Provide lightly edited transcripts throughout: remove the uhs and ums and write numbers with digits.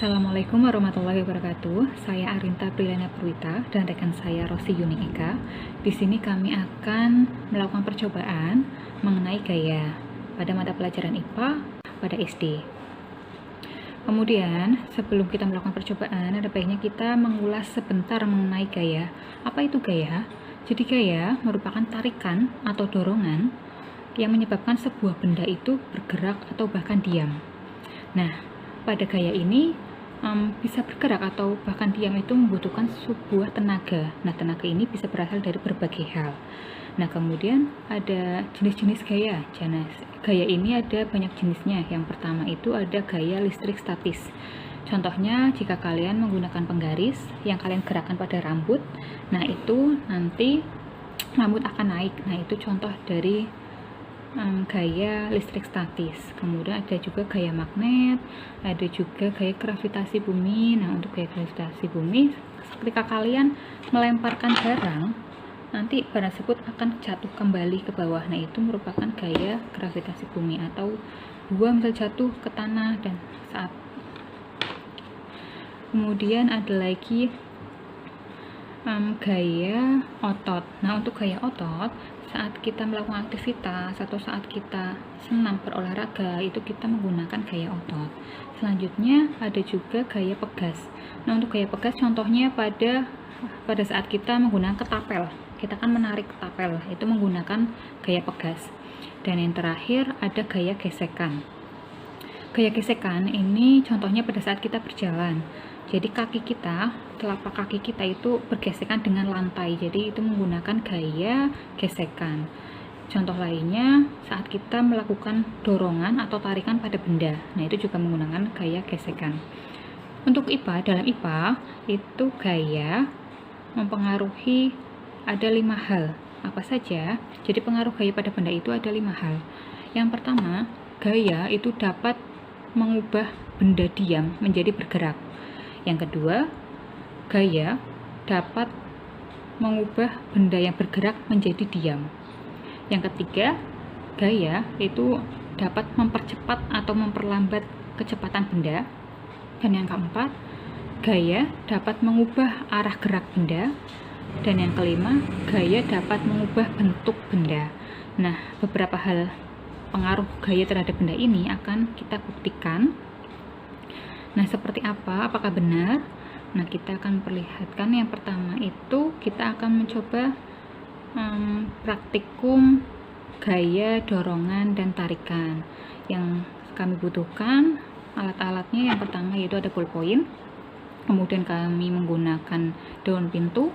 Assalamualaikum warahmatullahi wabarakatuh. Saya Arinta Prilana Purwita dan rekan saya Rosi Yuni Eka. Di sini kami akan melakukan percobaan mengenai gaya pada mata pelajaran IPA pada SD. Kemudian, sebelum kita melakukan percobaan, ada baiknya kita mengulas sebentar mengenai gaya. Apa itu gaya? Jadi gaya merupakan tarikan atau dorongan yang menyebabkan sebuah benda itu bergerak atau bahkan diam. Nah, pada gaya ini bisa bergerak atau bahkan diam itu membutuhkan sebuah tenaga. Nah, tenaga ini bisa berasal dari berbagai hal. Nah, kemudian ada jenis-jenis gaya. Gaya ini ada banyak jenisnya. Yang pertama itu ada gaya listrik statis. Contohnya, jika kalian menggunakan penggaris yang kalian gerakkan pada rambut, nah itu nanti rambut akan naik. Nah, itu contoh dari gaya listrik statis. Kemudian ada juga gaya magnet, ada juga gaya gravitasi bumi. Nah, untuk gaya gravitasi bumi, ketika kalian melemparkan barang, nanti barang tersebut akan jatuh kembali ke bawah. Nah, itu merupakan gaya gravitasi bumi. Atau buah misal jatuh ke tanah dan saat. Kemudian ada lagi gaya otot. Nah, untuk gaya otot, saat kita melakukan aktivitas atau saat kita senam berolahraga, itu kita menggunakan gaya otot. Selanjutnya ada juga gaya pegas. Nah, untuk gaya pegas contohnya pada saat kita menggunakan ketapel. Kita akan menarik ketapel, itu menggunakan gaya pegas. Dan yang terakhir ada gaya gesekan. Gaya gesekan ini contohnya pada saat kita berjalan. Jadi telapak kaki kita itu bergesekan dengan lantai. Jadi itu menggunakan gaya gesekan. Contoh lainnya saat kita melakukan dorongan atau tarikan pada benda. Nah, itu juga menggunakan gaya gesekan. Untuk IPA, dalam IPA itu gaya mempengaruhi ada 5 hal. Apa saja? Jadi pengaruh gaya pada benda itu ada 5 hal. Yang pertama, gaya itu dapat mengubah benda diam menjadi bergerak. Yang kedua, gaya dapat mengubah benda yang bergerak menjadi diam. Yang ketiga, gaya itu dapat mempercepat atau memperlambat kecepatan benda. Dan yang keempat, gaya dapat mengubah arah gerak benda. Dan yang kelima, gaya dapat mengubah bentuk benda. Nah, beberapa hal pengaruh gaya terhadap benda ini akan kita buktikan. Nah, seperti apa? Apakah benar? Nah, kita akan perlihatkan. Yang pertama itu kita akan mencoba praktikum gaya dorongan dan tarikan. Yang kami butuhkan alat-alatnya yang pertama yaitu ada ballpoint. Kemudian kami menggunakan daun pintu.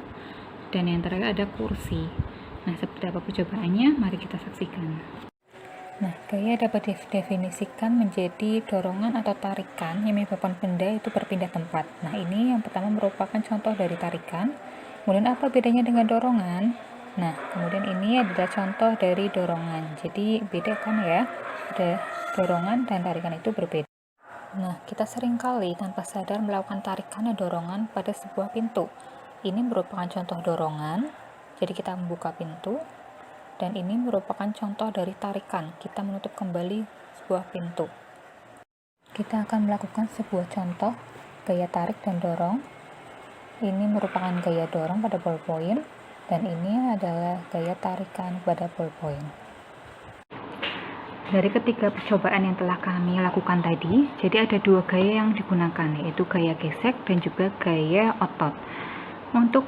Dan yang terakhir ada kursi. Nah, seperti apa percobaannya? Mari kita saksikan. Nah, gaya dapat didefinisikan menjadi dorongan atau tarikan yang menyebabkan benda itu berpindah tempat. Nah, ini yang pertama merupakan contoh dari tarikan. Kemudian apa bedanya dengan dorongan? Nah, kemudian ini adalah contoh dari dorongan. Jadi beda kan ya? Ada dorongan dan tarikan itu berbeda. Nah, kita seringkali tanpa sadar melakukan tarikan dan dorongan pada sebuah pintu. Ini merupakan contoh dorongan. Jadi kita membuka pintu. Dan ini merupakan contoh dari tarikan, kita menutup kembali sebuah pintu. Kita akan melakukan sebuah contoh gaya tarik dan dorong. Ini merupakan gaya dorong pada ballpoint, dan ini adalah gaya tarikan pada ballpoint. Dari ketiga percobaan yang telah kami lakukan tadi, jadi ada 2 gaya yang digunakan, yaitu gaya gesek dan juga gaya otot. Untuk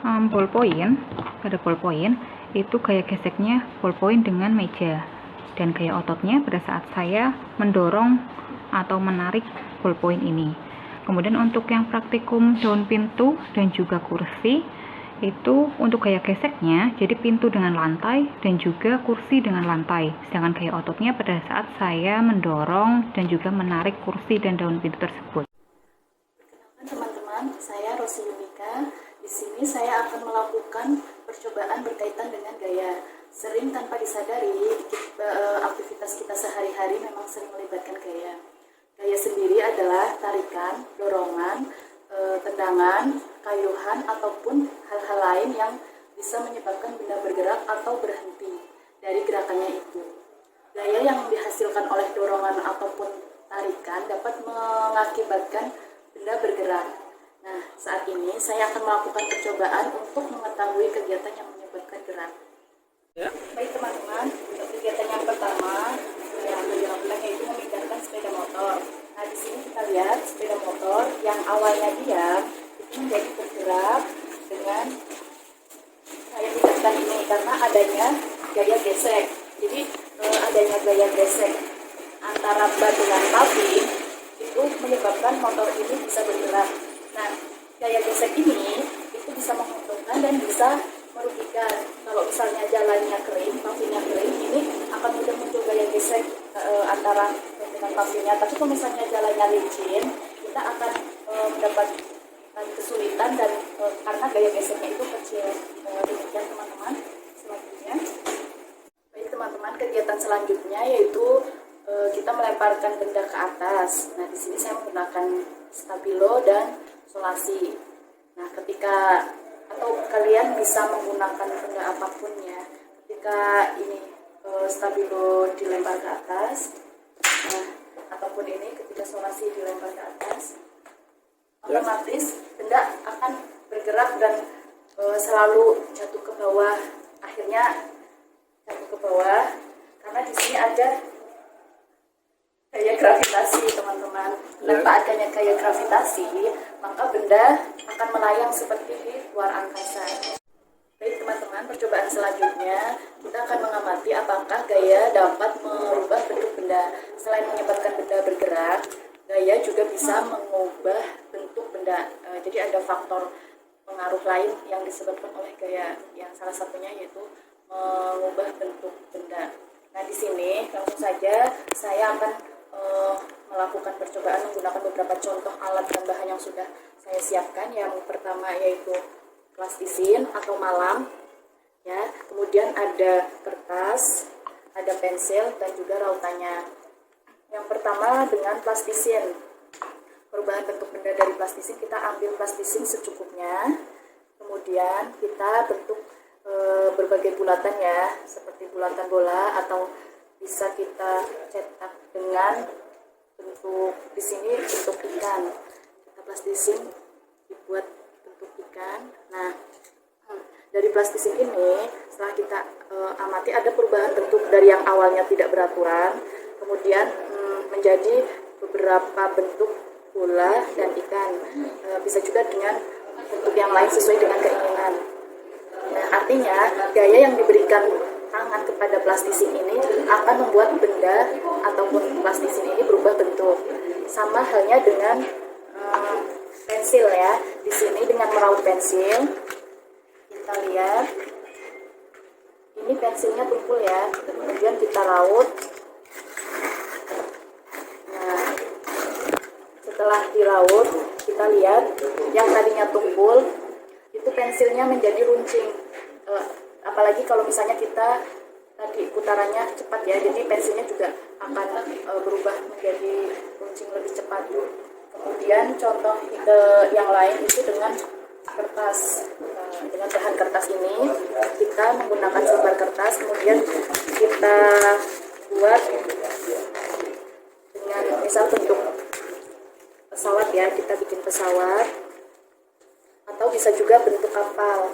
pada ballpoint, itu gaya geseknya ballpoint dengan meja, dan gaya ototnya pada saat saya mendorong atau menarik ballpoint ini. Kemudian untuk yang praktikum daun pintu dan juga kursi, itu untuk gaya geseknya jadi pintu dengan lantai dan juga kursi dengan lantai, sedangkan gaya ototnya pada saat saya mendorong dan juga menarik kursi dan daun pintu tersebut. Perkenalkan teman-teman, saya Rosi Yunika. Di sini saya akan melakukan percobaan berkaitan dengan gaya. Sering tanpa disadari, aktivitas kita sehari-hari memang sering melibatkan gaya. Gaya sendiri adalah tarikan, dorongan, tendangan, kayuhan, ataupun hal-hal lain yang bisa menyebabkan benda bergerak atau berhenti dari gerakannya itu. Gaya yang dihasilkan oleh dorongan ataupun tarikan dapat mengakibatkan benda bergerak. Nah, saat ini saya akan melakukan percobaan untuk mengetahui kegiatan yang menyebabkan gerak. Baik teman-teman, untuk kegiatan yang pertama yang dilakukan yaitu memindahkan sepeda motor. Nah, di sini kita lihat sepeda motor yang awalnya diam itu menjadi bergerak dengan saya pindahkan ini karena adanya gaya gesek. Jadi adanya gaya gesek antara ban dengan paving itu menyebabkan motor ini bisa bergerak. Nah, gaya gesek ini itu bisa menguntungkan dan bisa merugikan. Kalau misalnya jalannya kering, pavingnya kering, ini akan mudah muncul gaya gesek antara ban dengan pavingnya. Tapi kalau misalnya jalannya licin, kita akan mendapatkan kesulitan dan karena gaya geseknya itu kecil. Demikian teman-teman. Selanjutnya, baik teman-teman, kegiatan selanjutnya yaitu kita melemparkan benda ke atas. Nah, di sini saya menggunakan stabilo dan solasi. Nah, ketika atau kalian bisa menggunakan benda apapun ya. Ketika ini stabilo dilempar ke atas, nah, ataupun ini ketika solasi dilempar ke atas, otomatis benda akan bergerak dan selalu jatuh ke bawah. Akhirnya jatuh ke bawah karena di sini ada gaya gravitasi, teman-teman. Tanpa adanya gaya gravitasi, maka benda akan melayang seperti di luar angkasa. Baik teman-teman, percobaan selanjutnya kita akan mengamati apakah gaya dapat merubah bentuk benda. Selain menyebabkan benda bergerak, gaya juga bisa mengubah bentuk benda. Jadi ada faktor pengaruh lain yang disebabkan oleh gaya, yang salah satunya yaitu mengubah bentuk benda. Nah, di sini langsung saja saya akan melakukan percobaan menggunakan beberapa contoh alat dan bahan yang sudah saya siapkan. Yang pertama yaitu plastisin atau malam, ya. Kemudian ada kertas, ada pensil dan juga rautannya. Yang pertama dengan plastisin. Perubahan bentuk benda dari plastisin, kita ambil plastisin secukupnya. Kemudian kita bentuk berbagai bulatan ya, seperti bulatan bola atau bisa kita cetak dengan bentuk, di sini bentuk ikan. Kita plastisin dibuat bentuk ikan. Nah, dari plastisin ini setelah kita amati ada perubahan bentuk dari yang awalnya tidak beraturan, kemudian menjadi beberapa bentuk bola dan ikan. Bisa juga dengan bentuk yang lain sesuai dengan keinginan. Nah, artinya gaya yang diberikan tangan kepada plastisin ini akan membuat benda ataupun plastisin ini berubah bentuk. Sama halnya dengan pensil ya. Di sini dengan meraut pensil, kita lihat ini pensilnya tumpul ya. Kemudian kita raut. Nah, setelah diraut, kita lihat yang tadinya tumpul itu pensilnya menjadi runcing. Apalagi kalau misalnya kita tadi putarannya cepat ya, jadi pensilnya juga akan berubah menjadi runcing lebih cepat. Kemudian contoh yang lain itu dengan kertas. Dengan bahan kertas ini kita menggunakan selembar kertas, kemudian kita buat dengan misal bentuk pesawat ya, kita bikin pesawat atau bisa juga bentuk kapal.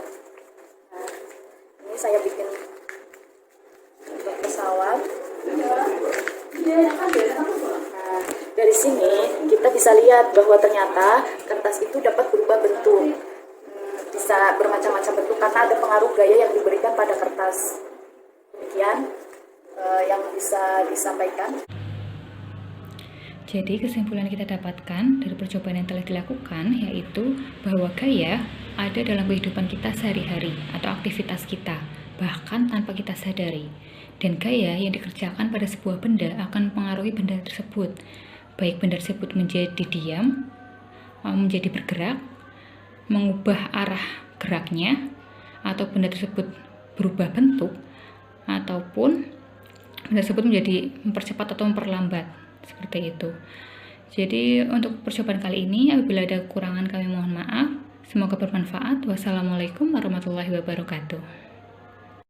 Nah, ini saya bikin bentuk pesawat. Nah, dari sini kita bisa lihat bahwa ternyata kertas itu dapat berubah bentuk, bisa bermacam-macam bentuk karena ada pengaruh gaya yang diberikan pada kertas. Demikian yang bisa disampaikan. Jadi kesimpulan yang kita dapatkan dari percobaan yang telah dilakukan yaitu bahwa gaya ada dalam kehidupan kita sehari-hari atau aktivitas kita, bahkan tanpa kita sadari. Dan gaya yang dikerjakan pada sebuah benda akan mempengaruhi benda tersebut, baik benda tersebut menjadi diam, menjadi bergerak, mengubah arah geraknya, atau benda tersebut berubah bentuk, ataupun benda tersebut menjadi mempercepat atau memperlambat. Seperti itu. Jadi untuk percobaan kali ini apabila ada kekurangan kami mohon maaf. Semoga bermanfaat. Wassalamualaikum warahmatullahi wabarakatuh.